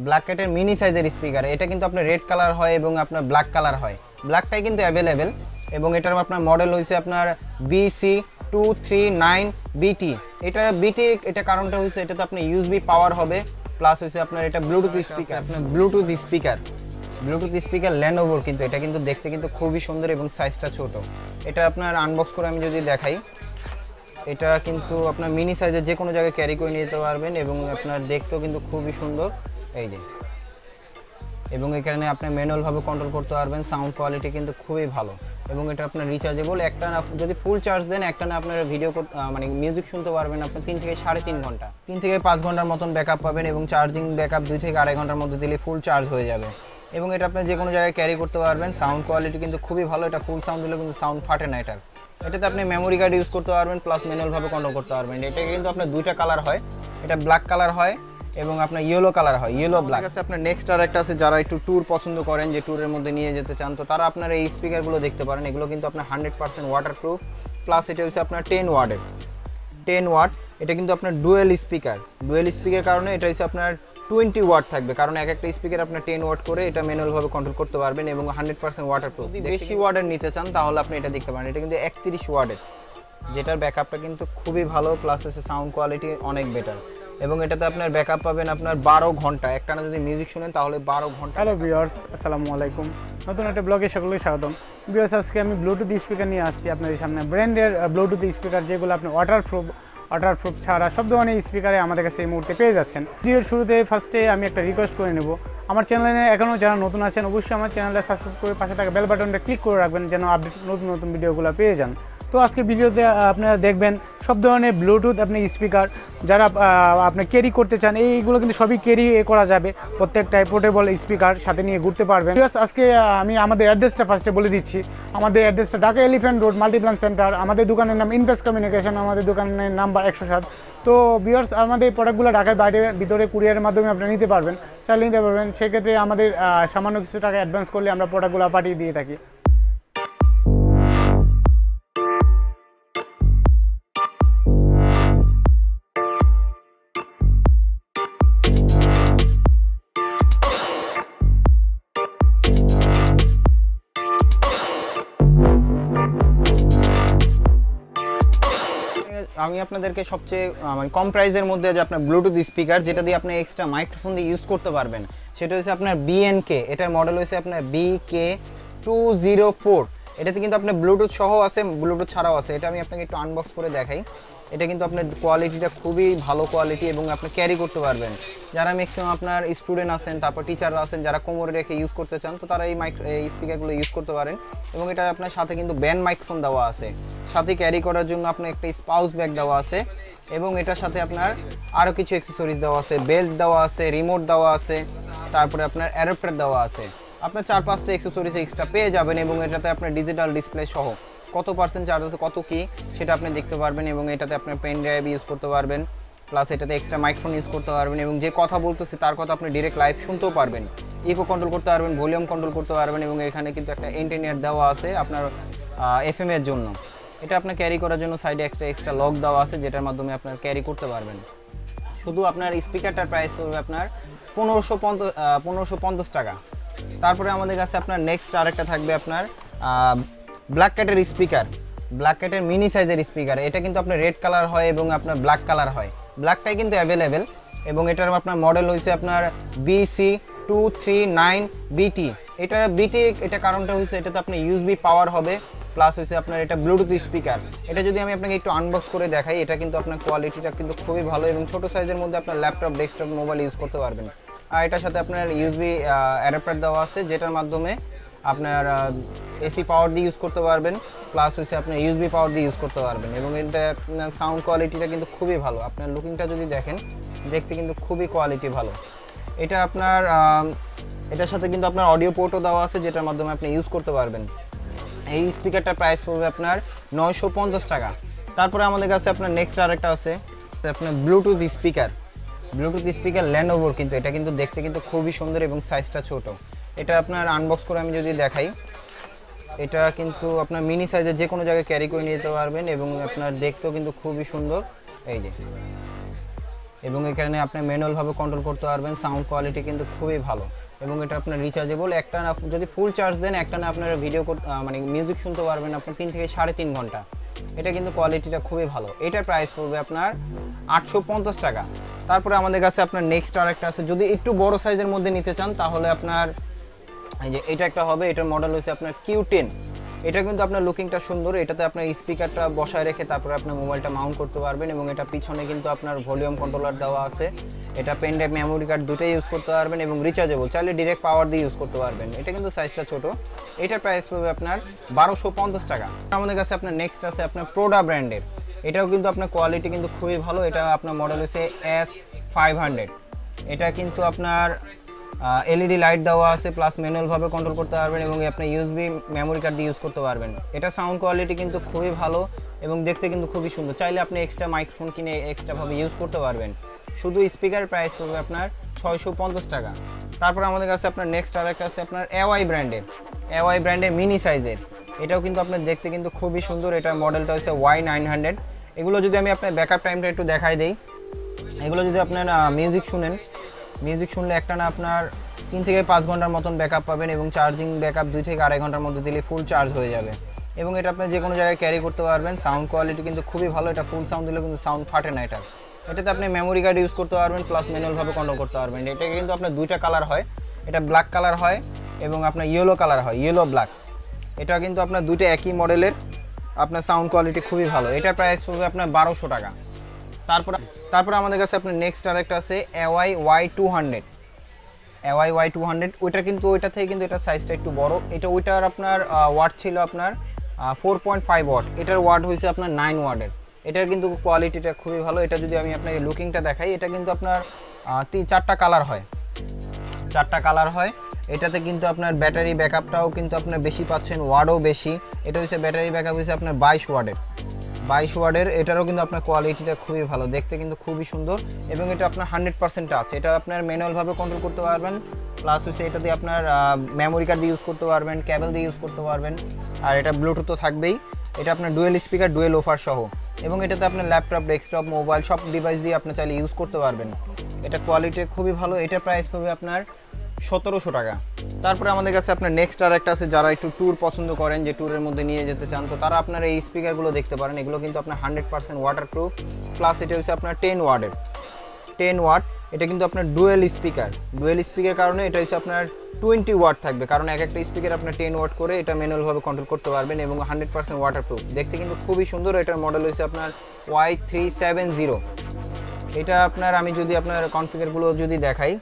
Black ক্যাটের mini সাইজের speaker. এটা কিন্তু আপনার রেড কালার হয় এবং আপনার ব্ল্যাক কালার হয়। ব্ল্যাকটাই কিন্তু অ্যাভেলেবেল এবং এটার আপনার মডেল হয়েছে আপনার BC239BT। এটা কারণটা হয়েছে এটাতে আপনার ইউএসবি পাওয়ার হবে, প্লাস হয়েছে আপনার এটা ব্লুটুথ স্পিকার। আপনার ব্লুটুথ স্পিকার লেনোভোর, কিন্তু এটা কিন্তু দেখতে কিন্তু খুবই সুন্দর এবং সাইজটা ছোট। এটা আপনার আনবক্স করে আমি যদি দেখাই, এটা কিন্তু আপনার মিনি সাইজের যে কোনো জায়গায় ক্যারি করে নিয়ে যেতে পারবেন এবং আপনার দেখতেও কিন্তু খুবই সুন্দর। এই যে, এবং এখানে আপনি ম্যানুয়ালভাবে কন্ট্রোল করতে পারবেন। সাউন্ড কোয়ালিটি কিন্তু খুবই ভালো এবং এটা আপনার রিচার্জেবল। একটা না যদি ফুল চার্জ দেন, একটা না আপনার ভিডিও মানে মিউজিক শুনতে পারবেন আপনার 3 থেকে 3.5 ঘন্টা, 3 থেকে 5 ঘন্টার মতন ব্যাকআপ পাবেন এবং চার্জিং ব্যাকআপ 2 থেকে 2.5 ঘন্টার মধ্যে দিলে ফুল চার্জ হয়ে যাবে এবং এটা আপনি যে কোনো জায়গায় ক্যারি করতে পারবেন। সাউন্ড কোয়ালিটি কিন্তু খুবই ভালো। এটা ফুল সাউন্ড দিলে কিন্তু সাউন্ড ফাটে না। এটাতে আপনি মেমোরি কার্ড ইউজ করতে পারবেন, প্লাস ম্যানুয়ালভাবে কন্ট্রোল করতে পারবেন। এটা কিন্তু আপনার 2টা কালার হয়, এটা ব্ল্যাক কালার হয় এবং আপনার ইয়েলো কালার হয়, ইয়েলো ব্ল্যাক আছে। আপনার নেক্সট আর একটা আছে, যারা একটু ট্যুর পছন্দ করেন, যে ট্যুরের মধ্যে নিয়ে যেতে চান, তো তারা আপনার এই স্পিকারগুলো দেখতে পারেন। এগুলো কিন্তু আপনার 100% ওয়াটারপ্রুফ, প্লাস এটা হচ্ছে আপনার 10 ওয়াট। এটা কিন্তু আপনার ডুয়েল স্পিকার কারণে এটা হচ্ছে আপনার 20 ওয়াট থাকবে, কারণ একটা স্পিকার আপনার 10 ওয়াট করে এটা ম্যানুয়ালভাবে কন্ট্রোল করতে পারবেন এবং 100% ওয়াটারপ্রুফ। যদি বেশি ওয়াটের নিতে চান তাহলে আপনি এটা দেখতে পারেন। এটা কিন্তু 31 ওয়াটের, যেটার ব্যাকআপটা কিন্তু খুবই ভালো, প্লাস হচ্ছে সাউন্ড কোয়ালিটি অনেক বেটার এবং এটাতে আপনার ব্যাকআপ পাবেন আপনার 12 ঘন্টা। একটানা যদি মিউজিক শুনেন তাহলে 12 ঘন্টা। হ্যালো ভিউয়ার্স, আসসালামু আলাইকুম। নতুন একটা ব্লগে সকলকে স্বাগতম। ভিউয়ার্স, আজকে আমি ব্লুটুথ স্পিকার নিয়ে আসছি আপনাদের সামনে। ব্র্যান্ডের ব্লুটুথ স্পিকার, যেগুলো আপনি ওয়াটারপ্রুফ ছাড়া সব ধরনের স্পিকারে আমাদের কাছে এই মুহূর্তে পেয়ে যাচ্ছেন। ভিডিওর শুরুতে ফার্স্টে আমি একটা রিকোয়েস্ট করে নেব, আমার চ্যানেলে এখনও যারা নতুন আছেন অবশ্যই আমার চ্যানেলটা সাবস্ক্রাইব করে পাশে থাকা বেল বাটনটা ক্লিক করে রাখবেন, যেন আপডেট নতুন ভিডিওগুলো পেয়ে যান। তো আজকে ভিডিওতে আপনারা দেখবেন সব ধরনের ব্লুটুথ আপনি স্পিকার যারা আপনি ক্যারি করতে চান, এইগুলো কিন্তু সবই ক্যারি করা যাবে। প্রত্যেকটাই পোর্টেবল স্পিকার সাথে নিয়ে ঘুরতে পারবেন। আজকে আমি আমাদের অ্যাড্রেসটা ফার্স্টে বলে দিচ্ছি। আমাদের অ্যাড্রেসটা Dhaka elephant road, Multiplan centre. আমাদের দোকানের নাম ইনপেস কমিউনিকেশন, আমাদের দোকানের নাম্বার 107। তো ভিউয়ার্স, আমাদের প্রোডাক্টগুলো ঢাকার বাইরে ভিতরে কুরিয়ারের মাধ্যমে আপনারা নিতে পারবেন, চাইলে নিতে পারবেন। সেক্ষেত্রে আমাদের সামান্য কিছু টাকা অ্যাডভান্স করলে আমরা প্রোডাক্টগুলো পাঠিয়ে দিয়ে থাকি। আমি আপনাদেরকে সবচেয়ে মানে কম প্রাইসের মধ্যে যে আপনার ব্লুটুথ স্পিকার, যেটা দিয়ে আপনি এক্সট্রা মাইক্রোফোন দিয়ে ইউজ করতে পারবেন, সেটা হচ্ছে আপনার BNK। এটার মডেল হচ্ছে আপনার BK204। এটাতে কিন্তু আপনার ব্লুটুথ সহ আছে, ব্লুটুথ ছাড়াও আছে। এটা আমি আপনাকে একটু আনবক্স করে দেখাই। এটা কিন্তু আপনার কোয়ালিটিটা খুবই ভালো কোয়ালিটি এবং আপনি ক্যারি করতে পারবেন। যারা ম্যাক্সিমাম আপনার স্টুডেন্ট আছেন, তারপর টিচাররা আছেন, যারা কোমরে রেখে ইউজ করতে চান, তো তারা এই স্পিকারগুলো ইউজ করতে পারেন। এবং এটা আপনার সাথে কিন্তু ব্যান্ড মাইক্রোফোন দেওয়া আছে, সাথে ক্যারি করার জন্য আপনার একটা স্পাউস ব্যাগ দেওয়া আছে এবং এটার সাথে আপনার আরও কিছু অ্যাক্সেসরিজ দেওয়া আছে, বেল্ট দেওয়া আছে, রিমোট দেওয়া আছে, তারপরে আপনার অ্যাডাপ্টার দেওয়া আছে। আপনার 4-5টা অ্যাক্সেসরিজ এক্সট্রা পেয়ে যাবেন এবং এটাতে আপনার ডিজিটাল ডিসপ্লে সহ কত পার্সেন্ট চার্জ আছে, কত কি সেটা আপনি দেখতে পারবেন এবং এটাতে আপনার পেন ড্রাইভ ইউজ করতে পারবেন, প্লাস এটাতে এক্সট্রা মাইক্রোফোন ইউজ করতে পারবেন এবং যে কথা বলতেছে তার কথা আপনি ডিরেক্ট লাইভ শুনতেও পারবেন, ইকো কন্ট্রোল করতে পারবেন, ভলিউম কন্ট্রোল করতে পারবেন এবং এখানে কিন্তু একটা এন্টেনিয়ার দেওয়া আছে আপনার FM এর জন্য। এটা আপনার ক্যারি করার জন্য সাইডে একটা এক্সট্রা লক দেওয়া আছে, যেটার মাধ্যমে আপনার ক্যারি করতে পারবেন। শুধু আপনার স্পিকারটার প্রাইস পড়বে আপনার 1550 টাকা। তারপরে আমাদের কাছে আপনার নেক্সট আরেকটা থাকবে আপনার ব্ল্যাক ক্যাটের মিনি সাইজের স্পিকার। এটা কিন্তু আপনার রেড কালার হয় এবং আপনার ব্ল্যাক কালার হয়। ব্ল্যাকটাই কিন্তু অ্যাভেলেবেল এবং এটার আপনার মডেল হয়েছে আপনার BC239BT। এটা কারণটা হচ্ছে এটাতে আপনার ইউএসবি পাওয়ার হবে, প্লাস হচ্ছে আপনার এটা ব্লুটুথ স্পিকার। এটা যদি আমি আপনাকে একটু আনবক্স করে দেখাই, এটা কিন্তু আপনার কোয়ালিটিটা কিন্তু খুবই ভালো এবং ছোটো সাইজের মধ্যে আপনার ল্যাপটপ, ডেস্কটপ, মোবাইল ইউজ করতে পারবেন। আর এটার সাথে আপনার ইউএসবি অ্যাডাপ্টার দেওয়া আছে, যেটার মাধ্যমে আপনার AC পাওয়ার দিয়ে ইউজ করতে পারবেন, প্লাস হচ্ছে আপনার ইউএসবি পাওয়ার দিয়ে ইউজ করতে পারবেন এবং এটা সাউন্ড কোয়ালিটিটা কিন্তু খুবই ভালো। আপনার লুকিংটা যদি দেখেন, দেখতে কিন্তু খুবই কোয়ালিটি ভালো। এটা আপনার এটার সাথে কিন্তু আপনার অডিও পোর্টও দেওয়া আছে, যেটার মাধ্যমে আপনি ইউজ করতে পারবেন। এই স্পিকারটার প্রাইস পড়বে আপনার 950 টাকা। তারপরে আমাদের কাছে আপনার নেক্সট আরেকটা আছে আপনার ব্লুটুথ স্পিকার লেনোভোর, কিন্তু এটা কিন্তু দেখতে কিন্তু খুবই সুন্দর এবং সাইজটা ছোট। এটা আপনার আনবক্স করে আমি যদি দেখাই, এটা কিন্তু আপনার মিনি সাইজের যে কোনো জায়গায় ক্যারি করে নিয়ে যেতে পারবেন এবং আপনার দেখতেও কিন্তু খুবই সুন্দর। এই যে, এবং এখানে আপনি ম্যানুয়াল ভাবে কন্ট্রোল করতে পারবেন। সাউন্ড কোয়ালিটি কিন্তু খুবই ভালো এবং এটা আপনার রিচার্জেবল। একটা যদি ফুল চার্জ দেন একটা না আপনারা ভিডিও মানে মিউজিক শুনতে পারবেন আপনি 3 থেকে 3.5 ঘন্টা। এটা কিন্তু কোয়ালিটিটা খুবই ভালো। এটার প্রাইস পড়বে আপনার 850 টাকা। তারপরে আমাদের কাছে আপনার নেক্সট আরেকটা আছে, যদি একটু বড় সাইজের মধ্যে নিতে চান তাহলে আপনার এই যে এটা একটা হবে। এটার মডেল হচ্ছে আপনার Q10। এটা কিন্তু আপনার লুকিংটা সুন্দর। এটাতে আপনার স্পিকারটা বসায় রেখে তারপরে আপনার মোবাইলটা মাউন্ট করতে পারবেন এবং এটা পিছনে কিন্তু আপনার ভলিউম কন্ট্রোলার দেওয়া আছে। এটা পেন ড্রাইভ, মেমোরি কার্ড দুটোই ইউজ করতে পারবেন এবং রিচার্জেবল, চাইলে ডিরেক্ট পাওয়ার দিয়ে ইউজ করতে পারবেন। এটা কিন্তু সাইজটা ছোট। এটার প্রাইস পড়বে আপনার 1250 টাকা। আমাদের কাছে আপনার নেক্সট আছে আপনার প্রোডা ব্র্যান্ডের। এটাও কিন্তু আপনার কোয়ালিটি কিন্তু খুবই ভালো। এটা আপনার মডেল হচ্ছে S500। এটা কিন্তু আপনার এলইডি লাইট দেওয়া আছে, প্লাস ম্যানুয়ালভাবে কন্ট্রোল করতে পারবেন এবং আপনি ইউএসবি মেমোরি কার্ড দিয়ে ইউজ করতে পারবেন। এটা সাউন্ড কোয়ালিটি কিন্তু খুবই ভালো এবং দেখতে কিন্তু খুবই সুন্দর। চাইলে আপনি এক্সট্রা মাইক্রোফোন কিনে এক্সট্রাভাবে ইউজ করতে পারবেন। শুধু স্পিকার প্রাইস পড়বে আপনার 650 টাকা। তারপর আমাদের কাছে আপনার নেক্সট আরেকটা আছে আপনার Awei ব্র্যান্ডের মিনি সাইজের। এটাও কিন্তু আপনার দেখতে কিন্তু খুবই সুন্দর। এটার মডেলটা হচ্ছে Y900। এগুলো যদি আমি আপনার ব্যাকআপ টাইমটা একটু দেখাই দিই, এগুলো যদি আপনার মিউজিক শুনলে একটা না আপনার 3 থেকে 5 ঘন্টার মতন ব্যাকআপ পাবেন এবং চার্জিং ব্যাকআপ 2 থেকে 2.5 ঘন্টার মধ্যে দিলে ফুল চার্জ হয়ে যাবে এবং এটা আপনি যে কোনো জায়গায় ক্যারি করতে পারবেন। সাউন্ড কোয়ালিটি কিন্তু খুবই ভালো। এটা ফুল সাউন্ড দিলে কিন্তু সাউন্ড ফাটে না। এটাতে আপনি মেমোরি কার্ড ইউজ করতে পারবেন, প্লাস ম্যানুয়ালভাবে কন্ট্রোল করতে পারবেন। এটা কিন্তু আপনার দুইটা কালার হয়, এটা ব্ল্যাক কালার হয় এবং আপনার ইয়েলো কালার হয়, ইয়েলো ব্ল্যাক। এটা কিন্তু আপনার দুইটা একই মডেলের। আপনার সাউন্ড কোয়ালিটি খুবই ভালো। এটার প্রাইস পড়বে আপনার 1200 টাকা। তারপর আমাদের কাছে আপনার নেক্সট আরেকটা আছে Awei Y200। ওইটা কিন্তু ওইটা থেকে কিন্তু এটা সাইজটা একটু বড়। এটা ওইটার আপনার ওয়াট ছিল আপনার 4.5 ওয়াট, এটার ওয়াট হয়েছে আপনার 9 ওয়াটের। এটার কিন্তু কোয়ালিটিটা খুবই ভালো। এটা যদি আমি আপনাকে লুকিংটা দেখাই, এটা কিন্তু আপনার 4টা কালার হয়। এটাতে কিন্তু আপনার ব্যাটারি ব্যাকআপটাও কিন্তু আপনার বেশি পাচ্ছেন, ওয়াটও বেশি। এটা হচ্ছে ব্যাটারি ব্যাকআপ হচ্ছে আপনার 22 ওয়াটের। এটারও কিন্তু আপনার কোয়ালিটিটা খুবই ভালো, দেখতে কিন্তু খুবই সুন্দর এবং এটা আপনার 100% টাচ। এটা আপনার ম্যানুয়ালভাবে কন্ট্রোল করতে পারবেন, প্লাস হচ্ছে এটা দিয়ে আপনার মেমোরি কার্ড দিয়ে ইউজ করতে পারবেন, কেবল দিয়ে ইউজ করতে পারবেন। আর এটা ব্লুটুথও থাকবেই। এটা আপনার ডুয়েল স্পিকার, ডুয়েল ওফার সহ এবং এটাতে আপনার ল্যাপটপ, ডেস্কটপ, মোবাইল সব ডিভাইস দিয়ে আপনি চাইলে ইউজ করতে পারবেন। এটা কোয়ালিটি খুবই ভালো। এটার প্রাইস পাবে আপনার 1700 টাকা। তারপরে আমাদের কাছে আপনার নেক্সট আর একটা আছে, যারা একটু ট্যুর পছন্দ করেন, যে ট্যুরের মধ্যে নিয়ে যেতে চান, তো তারা আপনার এই স্পিকারগুলো দেখতে পারেন। এগুলো কিন্তু আপনার 100% ওয়াটারপ্রুফ, প্লাস এটা হচ্ছে আপনার 10 ওয়াট। এটা কিন্তু আপনার ডুয়েল স্পিকার কারণে এটা হচ্ছে আপনার 20 ওয়াট থাকবে, কারণ এক একটা স্পিকার আপনার 10 ওয়াট করে এটা ম্যানুয়ালভাবে কন্ট্রোল করতে পারবেন এবং 100% ওয়াটারপ্রুফ। দেখতে কিন্তু খুবই সুন্দর। এটার মডেল হচ্ছে আপনার Y370। এটা আপনার আমি যদি আপনার কনফিগারগুলো যদি দেখাই,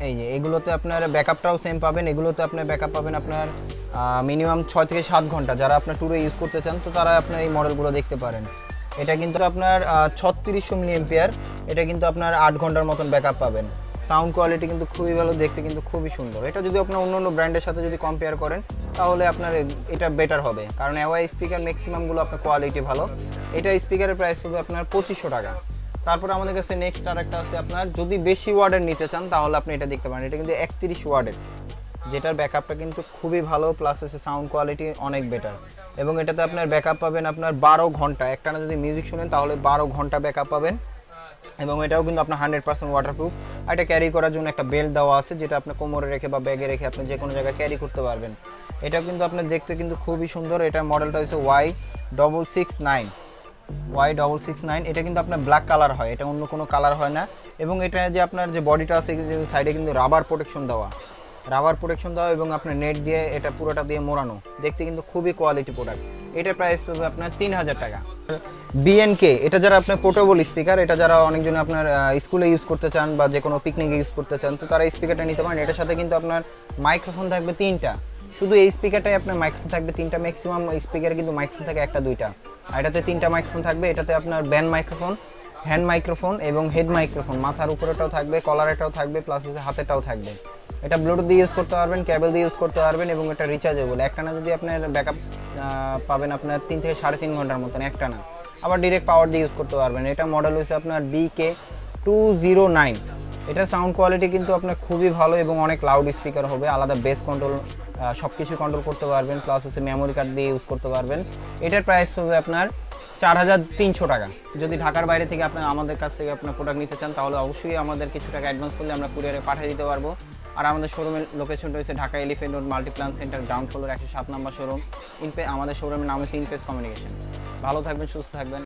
এই যে এগুলোতে আপনার ব্যাকআপটাও সেম পাবেন। এগুলোতে আপনার ব্যাকআপ পাবেন আপনার মিনিমাম 6 থেকে 7 ঘন্টা। যারা আপনার ট্যুরে ইউজ করতে চান তো তারা আপনার এই মডেলগুলো দেখতে পারেন। এটা কিন্তু আপনার 3600 মিলিঅ্যাম্পিয়ার। এটা কিন্তু আপনার 8 ঘন্টার মতন ব্যাকআপ পাবেন। সাউন্ড কোয়ালিটি কিন্তু খুবই ভালো, দেখতে কিন্তু খুবই সুন্দর। এটা যদি আপনার অন্য ব্র্যান্ডের সাথে যদি কম্পেয়ার করেন তাহলে আপনার এটা বেটার হবে, কারণ Awei স্পিকার ম্যাক্সিমামগুলো আপনার কোয়ালিটি ভালো। এটা স্পিকারের প্রাইস পাবে আপনার 2500 টাকা। তারপর আমাদের কাছে নেক্সট আরেকটা আছে, আপনার যদি বেশি ওয়াটের নিতে চান তাহলে আপনি এটা দেখতে পারেন। এটা কিন্তু 31 ওয়াটের, যেটার ব্যাকআপটা কিন্তু খুবই ভালো, প্লাস হচ্ছে সাউন্ড কোয়ালিটি অনেক বেটার এবং এটাতে আপনার ব্যাকআপ পাবেন আপনার 12 ঘন্টা। একটানা যদি মিউজিক শুনেন তাহলে 12 ঘন্টা ব্যাকআপ পাবেন এবং এটাও কিন্তু আপনার 100% ওয়াটারপ্রুফ। আর এটা ক্যারি করার জন্য একটা বেল্ট দেওয়া আছে, যেটা আপনি কোমরে রেখে বা ব্যাগে রেখে আপনি যে কোনো জায়গায় ক্যারি করতে পারবেন। এটাও কিন্তু আপনার দেখতে কিন্তু খুবই সুন্দর। এটার মডেলটা হচ্ছে Y669। এটা কিন্তু আপনার ব্ল্যাক কালার হয়, এটা অন্য কোনো কালার হয় না এবং এটা যে আপনার যে বডিটা আছে সাইডে কিন্তু রাবার প্রোটেকশন দেওয়া এবং আপনার নেট দিয়ে এটা পুরোটা দিয়ে মোড়ানো। দেখতে কিন্তু খুবই কোয়ালিটি প্রোডাক্ট। এটার প্রাইস পাবে আপনার 3000 টাকা। BNK, এটা যারা আপনার পোর্টেবল স্পিকার, এটা যারা অনেকজন আপনার স্কুলে ইউজ করতে চান বা যে কোনো পিকনিকে ইউজ করতে চান, তো তারা স্পিকারটা নিতে পারেন। এটার সাথে কিন্তু আপনার মাইক্রোফোন থাকবে 3টা। শুধু এই স্পিকারটাই আপনার মাইক্রোফোন থাকবে 3টা। ম্যাক্সিমাম স্পিকারে কিন্তু মাইক্রোফোন থাকে 1-2টা, আর এটাতে 3টা মাইক্রোফোন থাকবে। এটাতে আপনার ব্যান্ড মাইক্রোফোন, হ্যান্ড মাইক্রোফোন এবং হেড মাইক্রোফোন, মাথার উপরেটাও থাকবে, কলারেটাও থাকবে, প্লাস হচ্ছে হাতেটাও থাকবে। এটা ব্লুটুথ দিয়ে ইউজ করতে পারবেন, কেবল দিয়ে ইউজ করতে পারবেন এবং এটা রিচার্জেবল। একটানা যদি আপনার ব্যাকআপ পাবেন আপনার 3 থেকে 3.5 ঘন্টার মতন একটানা। আবার ডিরেক্ট পাওয়ার দিয়ে ইউজ করতে পারবেন। এটা মডেল হচ্ছে আপনার BK209। এটা সাউন্ড কোয়ালিটি কিন্তু আপনার খুবই ভালো এবং অনেক লাউড স্পিকার হবে, আলাদা বেস কন্ট্রোল সব কিছু কন্ট্রোল করতে পারবেন, প্লাস হচ্ছে মেমোরি কার্ড দিয়ে ইউজ করতে পারবেন। এটার প্রাইস হবে আপনার 4300 টাকা। যদি ঢাকার বাইরে থেকে আপনি আমাদের কাছ থেকে আপনার প্রোডাক্ট নিতে চান তাহলে অবশ্যই আমাদের কিছু টাকা অ্যাডভান্স করলে আমরা কুরিয়ারে পাঠিয়ে দিতে পারবো। আর আমাদের শোরুমের লোকেশনটা হচ্ছে Dhaka elephant road Multiplan centre ground floor 107 নম্বর শোরুম। আমাদের শোরুমের নাম হচ্ছে ইনপেস কমিউনিকেশন। ভালো থাকবেন, সুস্থ থাকবেন।